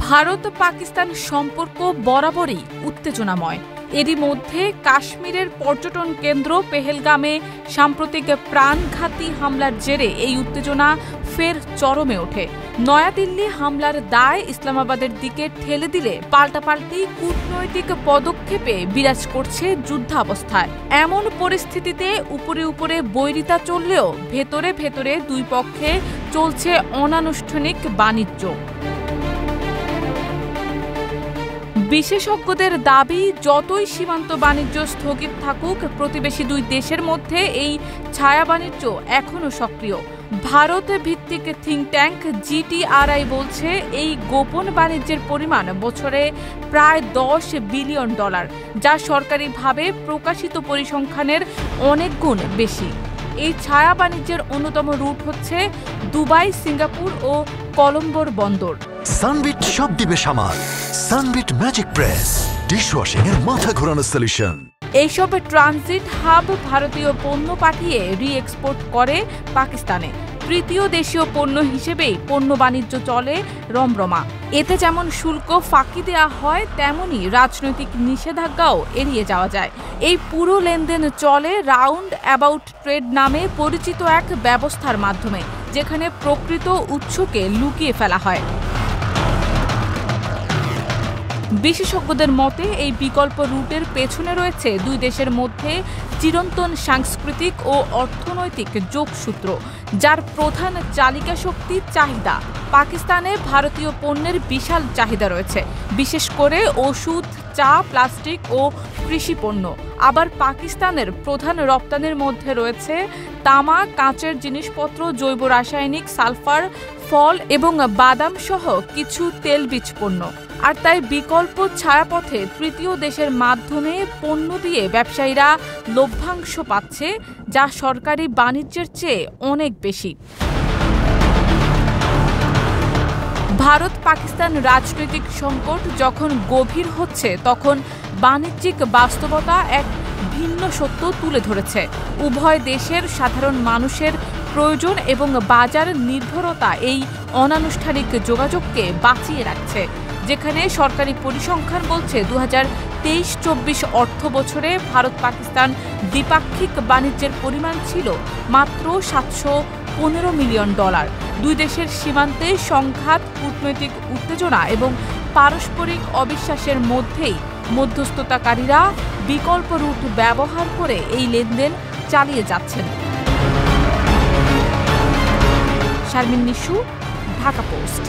ভারত পাকিস্তান সম্পর্ক বরাবরই উত্তেজনাময়। এরই মধ্যে কাশ্মীরের পর্যটন কেন্দ্র পেহেলগামে সাম্প্রতিক প্রাণঘাতী হামলার জেরে এই উত্তেজনা ফের চরমে ওঠে। নয়াদিল্লি হামলার দায় ইসলামাবাদের দিকে ঠেলে দিলে পাল্টাপাল্টি কূটনৈতিক পদক্ষেপে বিরাজ করছে যুদ্ধাবস্থায়। এমন পরিস্থিতিতে উপরে উপরে বৈরিতা চললেও ভেতরে ভেতরে দুই পক্ষে চলছে অনানুষ্ঠানিক বাণিজ্য। বিশেষজ্ঞদের দাবি, যতই সীমান্ত বাণিজ্য স্থগিত থাকুক, প্রতিবেশী দুই দেশের মধ্যে এই ছায়া বাণিজ্য এখনও সক্রিয়। ভারত ভিত্তিক থিঙ্ক ট্যাঙ্ক জিটিআরআই বলছে, এই গোপন বাণিজ্যের পরিমাণ বছরে প্রায় $10 বিলিয়ন, যা সরকারিভাবে প্রকাশিত পরিসংখ্যানের অনেক গুণ বেশি। এই ছায়া বাণিজ্যের অন্যতম রুট হচ্ছে দুবাই, সিঙ্গাপুর ও কলম্বোর বন্দর। সানবিট সব দিবে সামাল। সানবিট ম্যাজিক প্রেস ডিশওয়াশিং এর মাথা ঘোরানো সলিউশন। এইসব ট্রানজিট হাব ভারতীয় পণ্য পাঠিয়ে রি-এক্সপোর্ট করে পাকিস্তানে। তৃতীয় দেশীয় পণ্য হিসেবেই পণ্য বাণিজ্য চলে রমরমা। এতে যেমন শুল্ক ফাঁকি দেওয়া হয়, তেমনি রাজনৈতিক নিষেধাজ্ঞাও এড়িয়ে যাওয়া যায়। এই পুরো লেনদেন চলে রাউন্ড অ্যাবাউট ট্রেড নামে পরিচিত এক ব্যবস্থার মাধ্যমে, যেখানে প্রকৃত উৎসকে লুকিয়ে ফেলা হয়। বিশেষজ্ঞদের মতে, এই বিকল্প রুটের পেছনে রয়েছে দুই দেশের মধ্যে চিরন্তন সাংস্কৃতিক ও অর্থনৈতিক যোগসূত্র, যার প্রধান চালিকা শক্তি চাহিদা। পাকিস্তানে ভারতীয় পণ্যের বিশাল চাহিদা রয়েছে, বিশেষ করে ওষুধ, চা, প্লাস্টিক ও কৃষি পণ্য। আবার পাকিস্তানের প্রধান রপ্তানির মধ্যে রয়েছে তামা, কাঁচের জিনিসপত্র, জৈব রাসায়নিক, সালফার, ফল এবং বাদাম সহ কিছু তেলবীজ পণ্য। আর তাই বিকল্প ছায়াপথে তৃতীয় দেশের মাধ্যমে পণ্য দিয়ে ব্যবসায়ীরা লভ্যাংশ পাচ্ছে, যা সরকারি বাণিজ্যের চেয়ে অনেক বেশি। ভারত পাকিস্তান রাজনৈতিক সংকট যখন গভীর হচ্ছে, তখন বাণিজ্যিক বাস্তবতা এক ভিন্ন সত্য তুলে ধরেছে। উভয় দেশের সাধারণ মানুষের প্রয়োজন এবং বাজার নির্ভরতা এই অনানুষ্ঠানিক যোগাযোগকে বাঁচিয়ে রাখছে। যেখানে সরকারি পরিসংখ্যান বলছে 2023-24 অর্থ বছরে ভারত পাকিস্তান দ্বিপাক্ষিক বাণিজ্যের পরিমাণ ছিল মাত্র $715 মিলিয়ন। দুই দেশের সীমান্তে সংঘাত, কূটনৈতিক উত্তেজনা এবং পারস্পরিক অবিশ্বাসের মধ্যেই মধ্যস্থতাকারীরা বিকল্প রুট ব্যবহার করে এই লেনদেন চালিয়ে যাচ্ছেন। শারমিন নিশু, ঢাকা পোস্ট।